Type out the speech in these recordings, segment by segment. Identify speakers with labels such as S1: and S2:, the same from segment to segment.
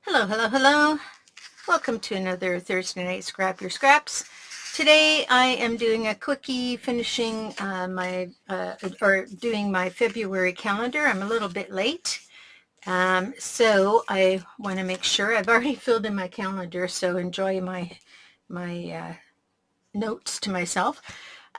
S1: Hello, hello, hello. Welcome to another Thursday night Scrap Your Scraps. Today I am doing a quickie finishing doing my February calendar. I'm a little bit late. So I want to make sure I've already filled in my calendar, so enjoy my notes to myself.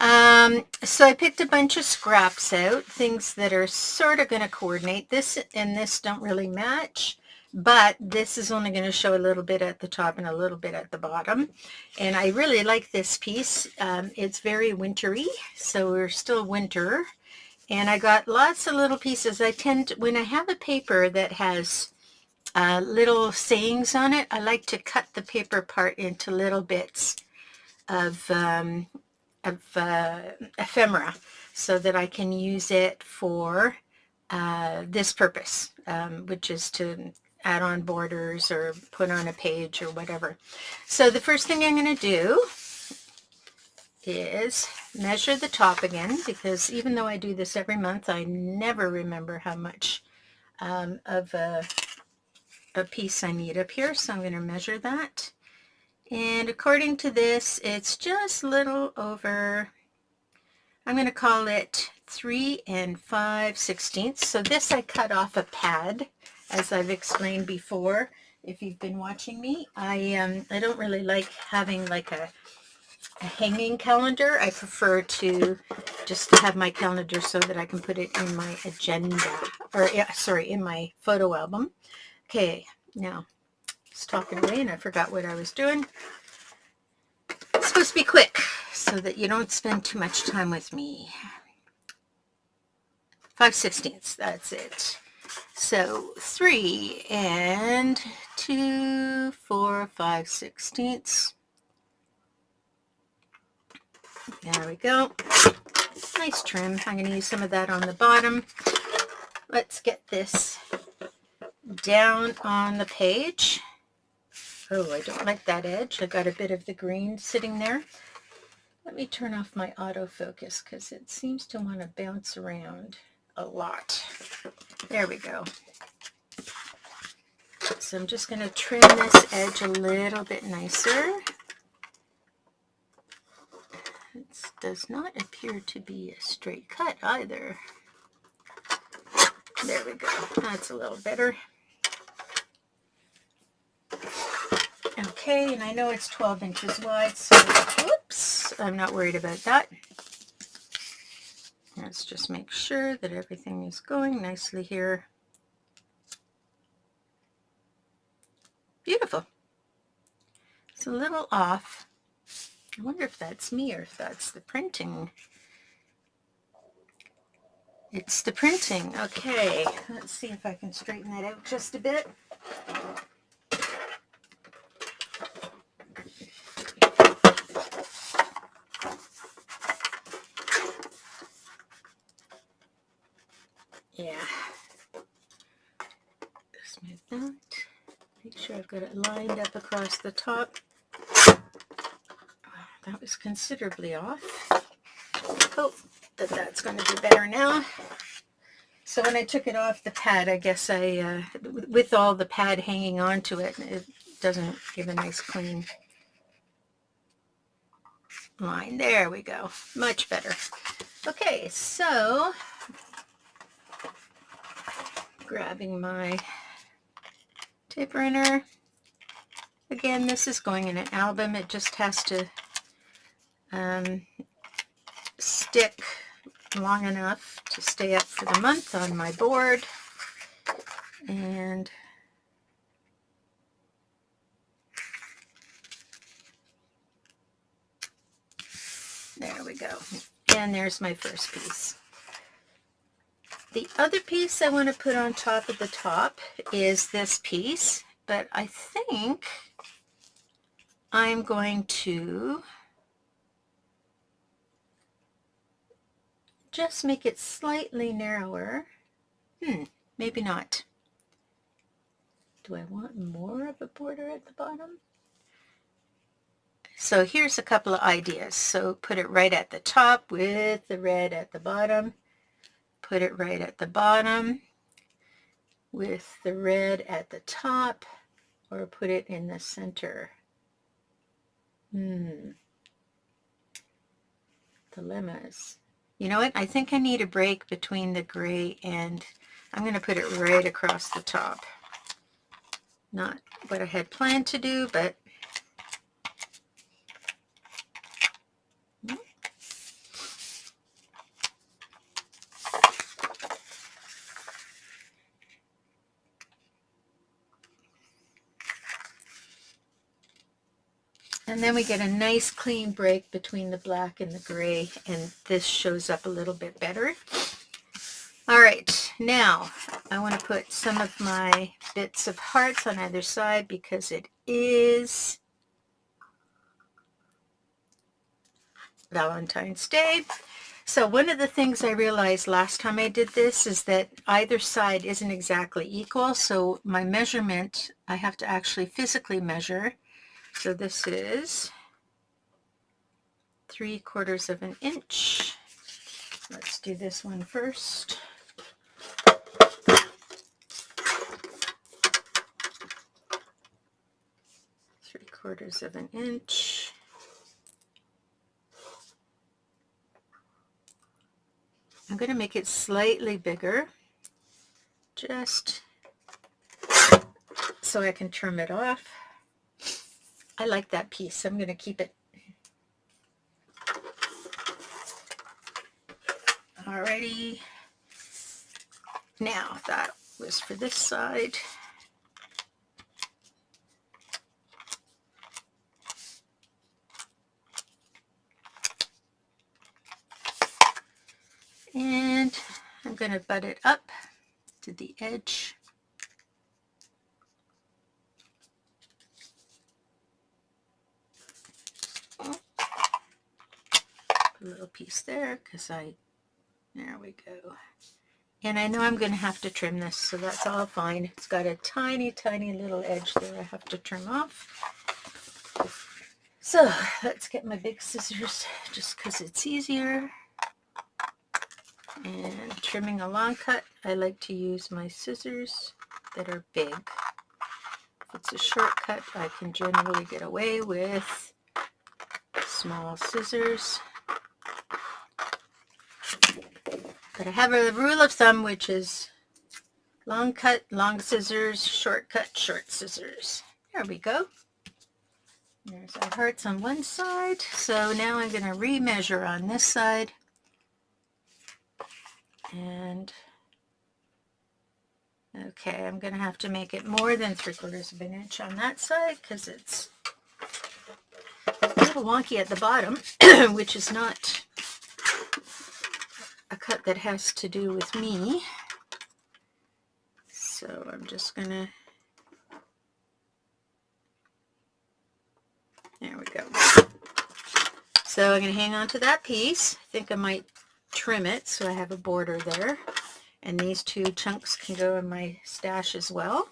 S1: So I picked a bunch of scraps out, things that are sort of going to coordinate. This and this don't really match, but this is only going to show a little bit at the top and a little bit at the bottom. And I really like this piece. It's very wintry, so we're still winter. And I got lots of little pieces. When I have a paper that has little sayings on it, I like to cut the paper part into little bits of ephemera so that I can use it for this purpose, which is to add on borders or put on a page or whatever. So the first thing I'm going to do is measure the top again, because even though I do this every month, I never remember how much of a piece I need up here. So I'm going to measure that. And according to this, it's just a little over, I'm going to call it 3 5/16. So this I cut off a pad, as I've explained before. If you've been watching me, I don't really like having like a hanging calendar. I prefer to just have my calendar so that I can put it in my agenda, or sorry, in my photo album. Okay, now I was talking away and I forgot what I was doing. It's supposed to be quick so that you don't spend too much time with me. 5/16, that's it. So 3 2 4 5/16. There we go. Nice trim. I'm going to use some of that on the bottom. Let's get this down on the page. Oh, I don't like that edge. I got a bit of the green sitting there. Let me turn off my autofocus because it seems to want to bounce around a lot. There we go. So I'm just going to trim this edge a little bit nicer. It does not appear to be a straight cut either. There we go. That's a little better. Okay, and I know it's 12 inches wide, so whoops, I'm not worried about that. Let's just make sure that everything is going nicely here. Beautiful. It's a little off. I wonder if that's me or if that's the printing. It's the printing. Okay, let's see if I can straighten that out just a bit. Yeah. Smooth that. Make sure I've got it lined up across the top. That was considerably off. Oh, that's going to be better now. So when I took it off the pad, I guess with all the pad hanging onto it, it doesn't give a nice clean line. There we go. Much better. Okay, so grabbing my tape runner. Again, this is going in an album. It just has to stick long enough to stay up for the month on my board. And there we go. And there's my first piece. The other piece I want to put on top of the top is this piece, but I think I'm going to just make it slightly narrower. Maybe not. Do I want more of a border at the bottom? So here's a couple of ideas. So put it right at the top with the red at the bottom. Put it right at the bottom with the red at the top. or put it in the center. Dilemmas. You know what? I think I need a break between the gray and I'm going to put it right across the top. Not what I had planned to do, but and then we get a nice clean break between the black and the gray, and this shows up a little bit better. All right, now I want to put some of my bits of hearts on either side because it is Valentine's Day. So one of the things I realized last time I did this is that either side isn't exactly equal. So my measurement, I have to actually physically measure. So this is 3/4 of an inch. Let's do this one first. Three-quarters of an inch. I'm going to make it slightly bigger, just so I can trim it off. I like that piece, so I'm going to keep it. Alrighty. Now that was for this side. And I'm going to butt it up to the edge. Put a little piece there because there we go. And I know I'm going to have to trim this, so that's all fine. It's got a tiny, tiny little edge there I have to trim off. So let's get my big scissors just because it's easier. And trimming a long cut, I like to use my scissors that are big. If it's a short cut, I can generally get away with small scissors. But I have a rule of thumb, which is long cut, long scissors, short cut, short scissors. There we go. There's our hearts on one side. So now I'm going to remeasure on this side. And okay, I'm going to have to make it more than 3/4 of an inch on that side because it's a little wonky at the bottom, which is not a cut that has to do with me. So I'm just going to, there we go. So I'm going to hang on to that piece. I think I might trim it so I have a border there. And these two chunks can go in my stash as well.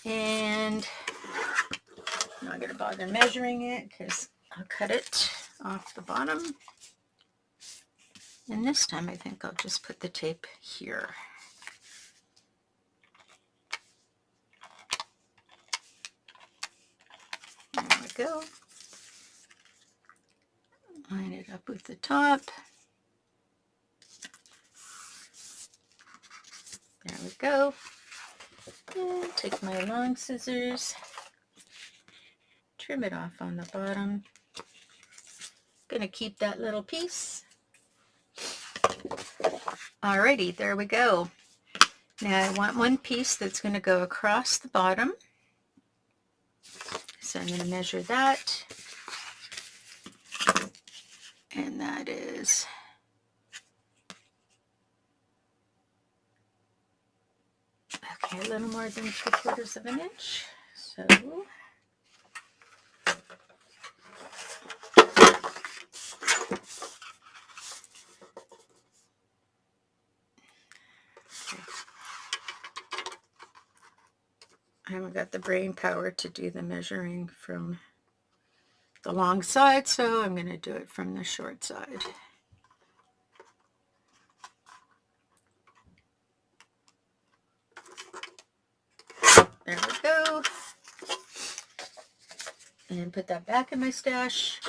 S1: And I'm not going to bother measuring it because I'll cut it off the bottom. And this time I think I'll just put the tape here. There we go. Line it up with the top. There we go. And take my long scissors, trim it off on the bottom. Gonna keep that little piece. Alrighty, there we go. Now I want one piece that's going to go across the bottom. So I'm going to measure that. And that is okay, a little more than 3/4 of an inch. So I haven't got the brain power to do the measuring from the long side, so I'm going to do it from the short side. There we go. and put that back in my stash.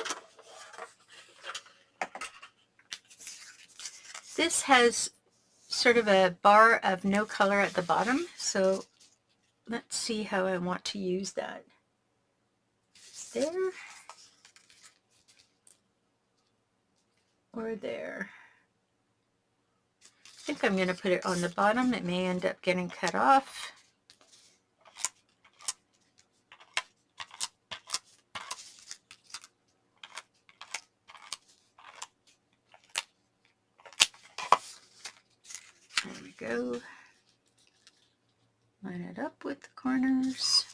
S1: This has sort of a bar of no color at the bottom, so let's see how I want to use that. There or there. I think I'm going to put it on the bottom. It may end up getting cut off. There we go. Line it up with the corners.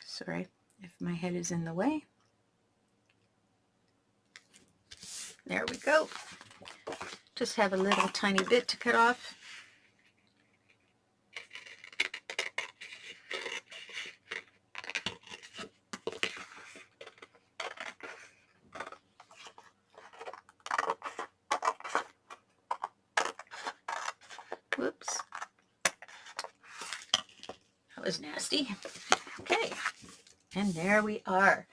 S1: Sorry if my head is in the way. There we go. Just have a little tiny bit to cut off. Whoops. That was nasty. Okay. And there we are.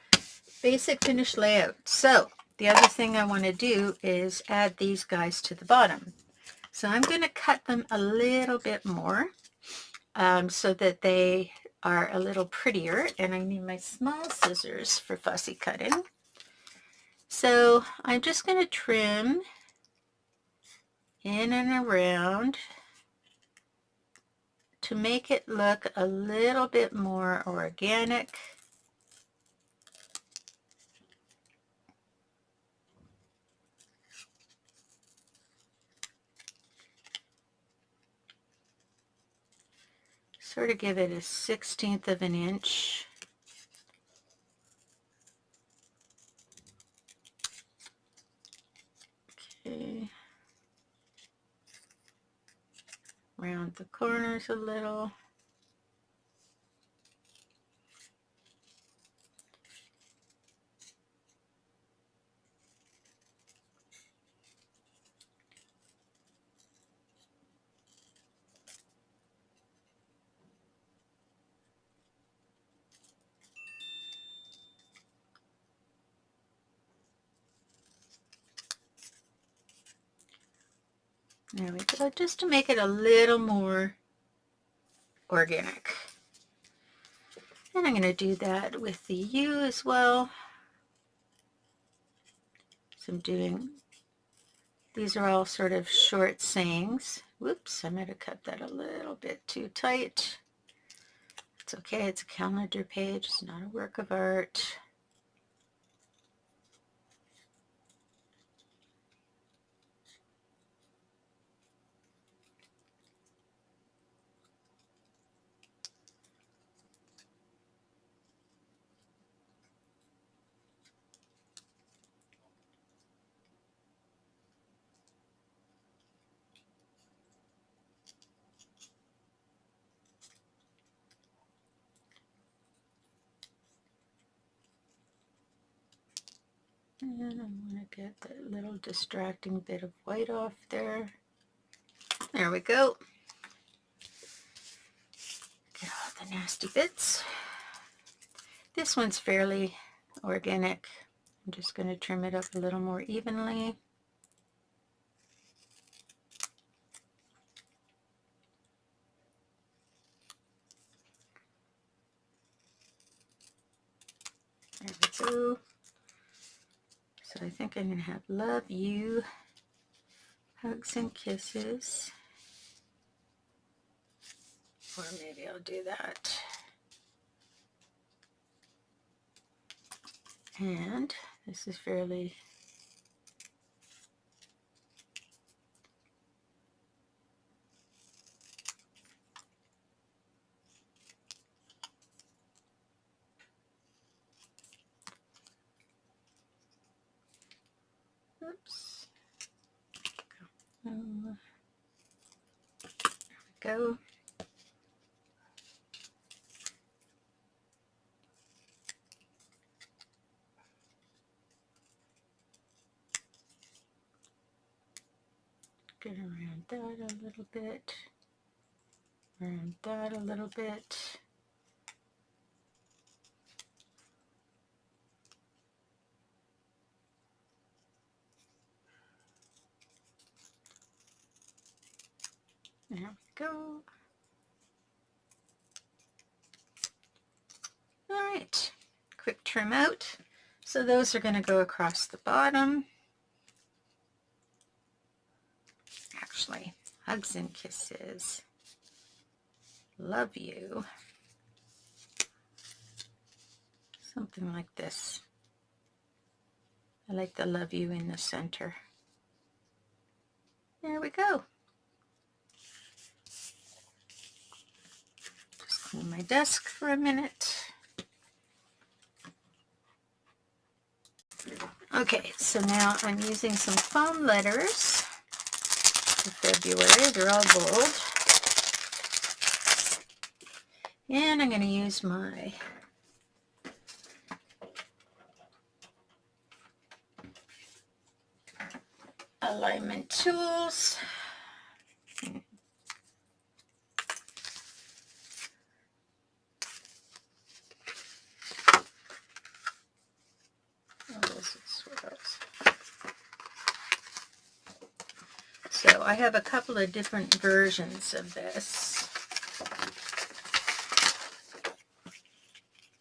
S1: Basic finished layout. So the other thing I want to do is add these guys to the bottom. So I'm going to cut them a little bit more so that they are a little prettier. And I need my small scissors for fussy cutting. So I'm just going to trim in and around to make it look a little bit more organic. Sort of give it a 1/16 of an inch. Okay. Round the corners a little. There we go, just to make it a little more organic. And I'm going to do that with the U as well. So I'm doing, these are all sort of short sayings. Whoops, I might have cut that a little bit too tight. It's okay, it's a calendar page, it's not a work of art. And I want to get that little distracting bit of white off there. There we go. Get all the nasty bits. This one's fairly organic. I'm just going to trim it up a little more evenly. There we go. So I think I'm going to have love you, hugs and kisses. Or maybe I'll do that. And this is fairly oops. There we go. Get around that a little bit. around that a little bit. There we go. All right, quick trim out. So those are going to go across the bottom. Actually, hugs and kisses. Love you. Something like this. I like the love you in the center. There we go. Just clean my desk for a minute. Okay, so now I'm using some foam letters for February. They're all bold. And I'm going to use my alignment tools. So I have a couple of different versions of this.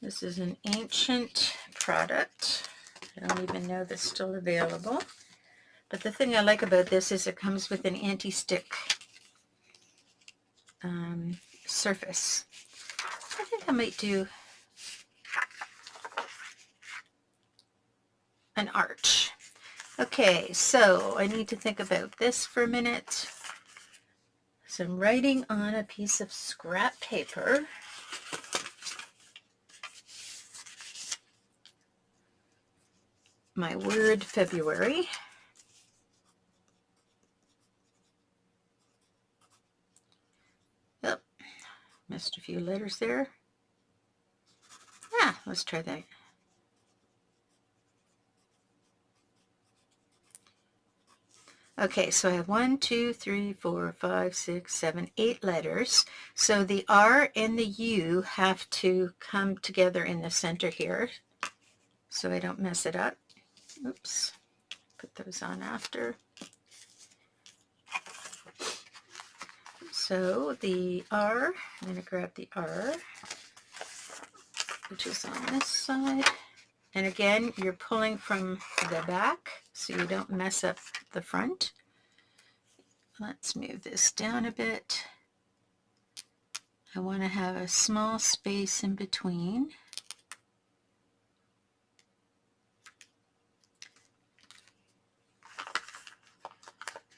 S1: This is an ancient product. I don't even know if it's still available. But the thing I like about this is it comes with an anti-stick surface. I think I might do an arch. Okay, so I need to think about this for a minute. So I'm writing on a piece of scrap paper. My word February. Oh, missed a few letters there. Yeah, let's try that. Okay, so I have 1, 2, 3, 4, 5, 6, 7, 8 letters. So the R and the U have to come together in the center here so I don't mess it up. Oops, put those on after. So the R, I'm going to grab the R, which is on this side. And again, you're pulling from the back so you don't mess up the front. Let's move this down a bit. I want to have a small space in between.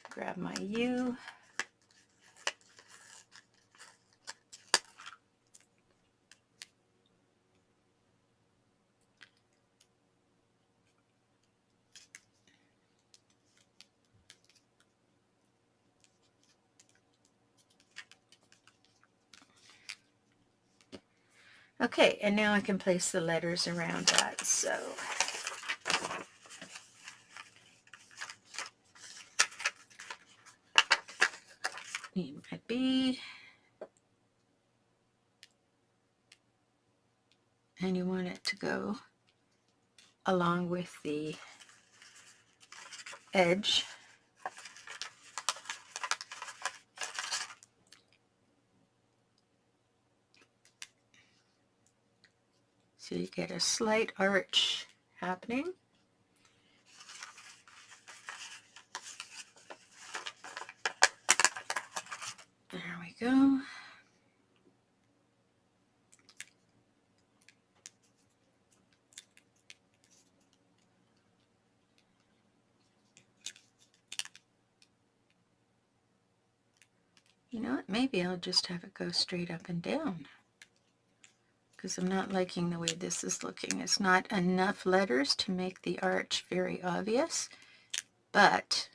S1: Grab my U. Okay, and now I can place the letters around that. So need my B. And you want it to go along with the edge. So you get a slight arch happening. There we go. You know what? Maybe I'll just have it go straight up and down, because I'm not liking the way this is looking. It's not enough letters to make the arch very obvious, but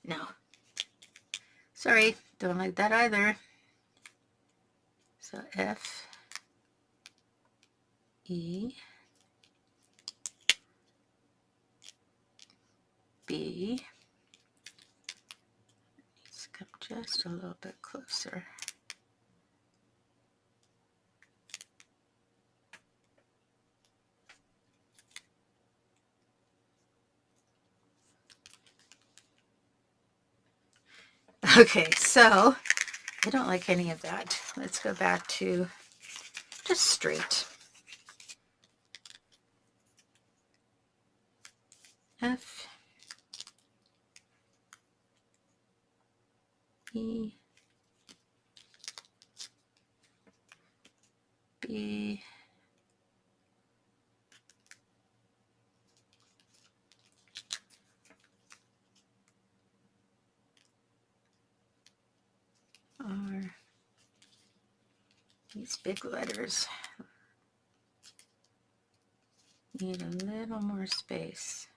S1: no. Sorry, don't like that either. So F, E, B. Let's come just a little bit closer. Okay, so I don't like any of that. Let's go back to just straight. F, E, B, R. These big letters need a little more space,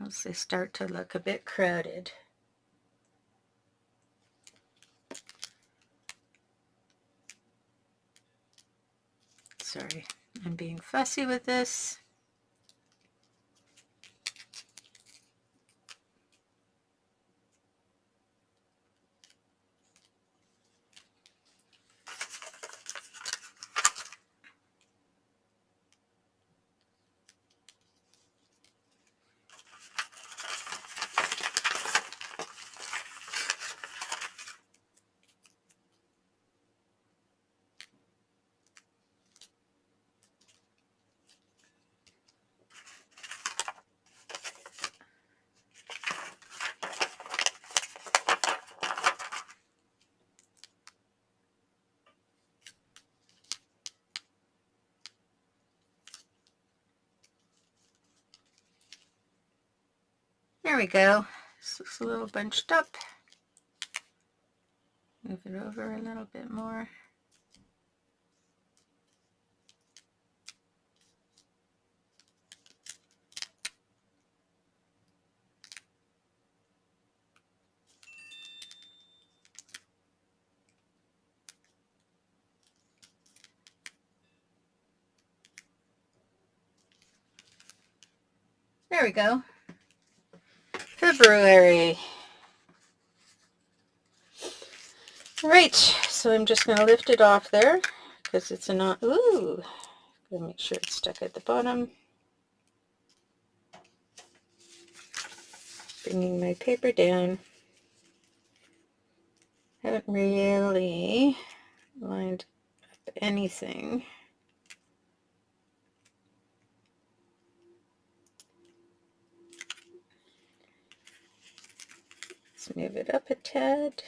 S1: else they start to look a bit crowded. Sorry, I'm being fussy with this. There we go. This looks a little bunched up. Move it over a little bit more. There we go. February. All right, so I'm just going to lift it off there because it's a knot. Ooh, gotta make sure it's stuck at the bottom. Bringing my paper down. Haven't really lined up anything. Let's move it up a tad.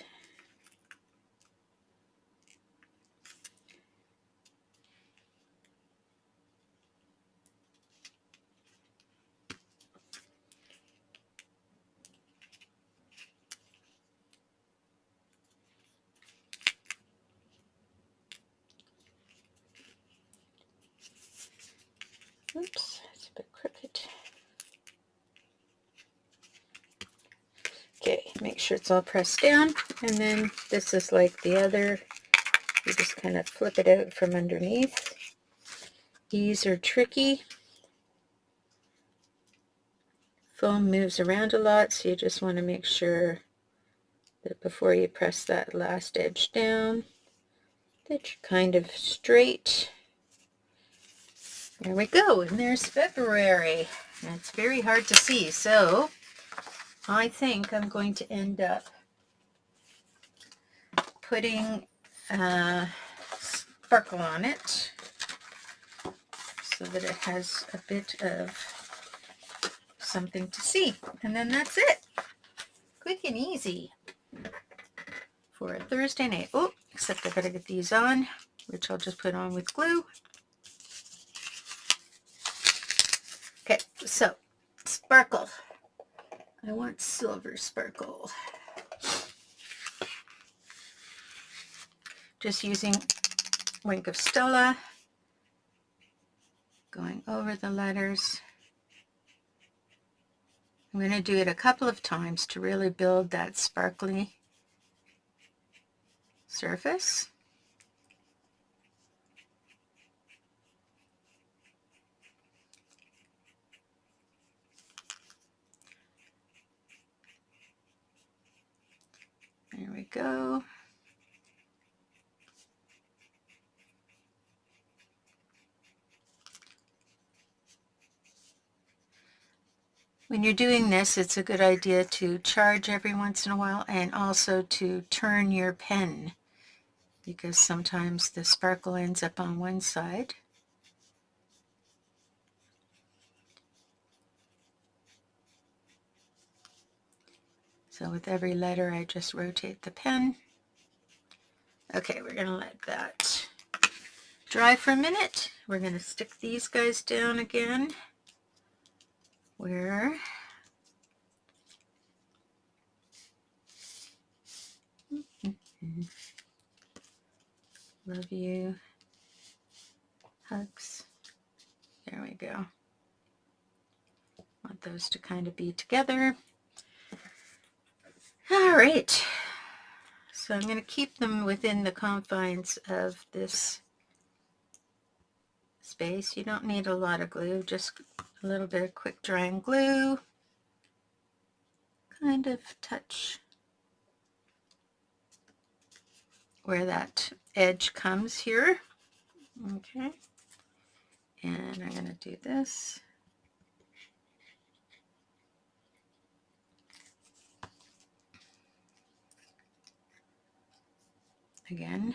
S1: Oops, it's a bit crooked. Okay, make sure it's all pressed down, and then this is like the other. You just kind of flip it out from underneath. These are tricky. Foam moves around a lot, so you just want to make sure that before you press that last edge down, that you're kind of straight. There we go, and there's February. And it's very hard to see, so I think I'm going to end up putting sparkle on it so that it has a bit of something to see. And then that's it. Quick and easy for a Thursday night. Oh, except I gotta get these on, which I'll just put on with glue. Okay, so sparkle. I want silver sparkle. Just using Wink of Stella, going over the letters. I'm going to do it a couple of times to really build that sparkly surface. we go. When you're doing this, it's a good idea to charge every once in a while and also to turn your pen, because sometimes the sparkle ends up on one side. So with every letter, I just rotate the pen. Okay, we're going to let that dry for a minute. We're going to stick these guys down again. Where love you, hugs. There we go. Want those to kind of be together. All right. So I'm going to keep them within the confines of this space. You don't need a lot of glue, just a little bit of quick drying glue. Kind of touch where that edge comes here. Okay. And I'm going to do this. Again.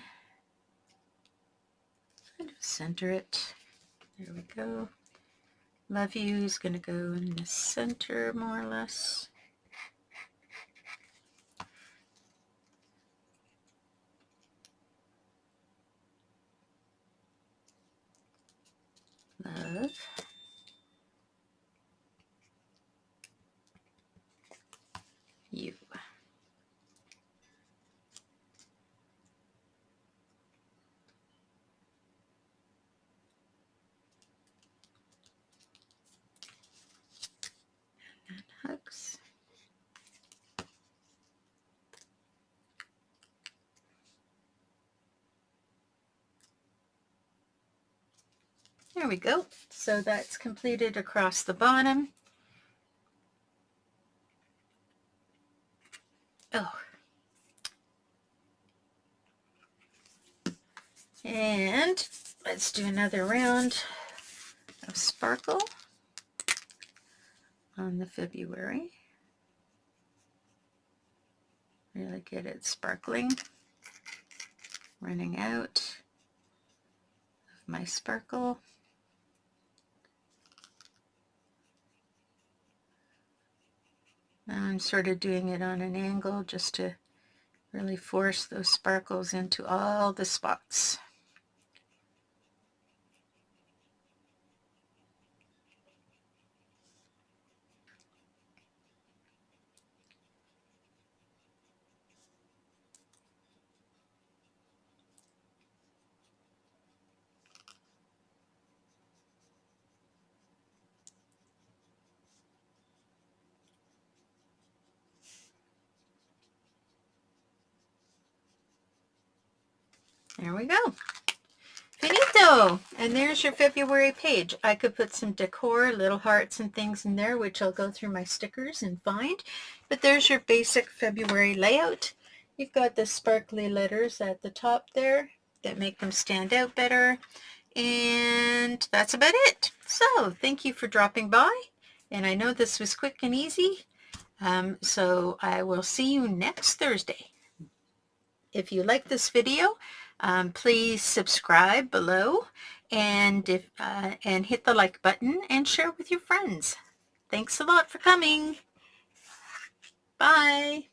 S1: Kind of center it. There we go. Love you is going to go in the center more or less. Love you. And hugs. There we go. So that's completed across the bottom. Oh. And let's do another round of sparkle on the February. Really get it sparkling. Running out of my sparkle. Now I'm sort of doing it on an angle just to really force those sparkles into all the spots. There we go. Finito! And there's your February page. I could put some decor, little hearts and things in there, which I'll go through my stickers and find. But there's your basic February layout. You've got the sparkly letters at the top there that make them stand out better. And that's about it. So thank you for dropping by. And I know this was quick and easy. So I will see you next Thursday. If you like this video, please subscribe below and hit the like button and share with your friends. Thanks a lot for coming. Bye.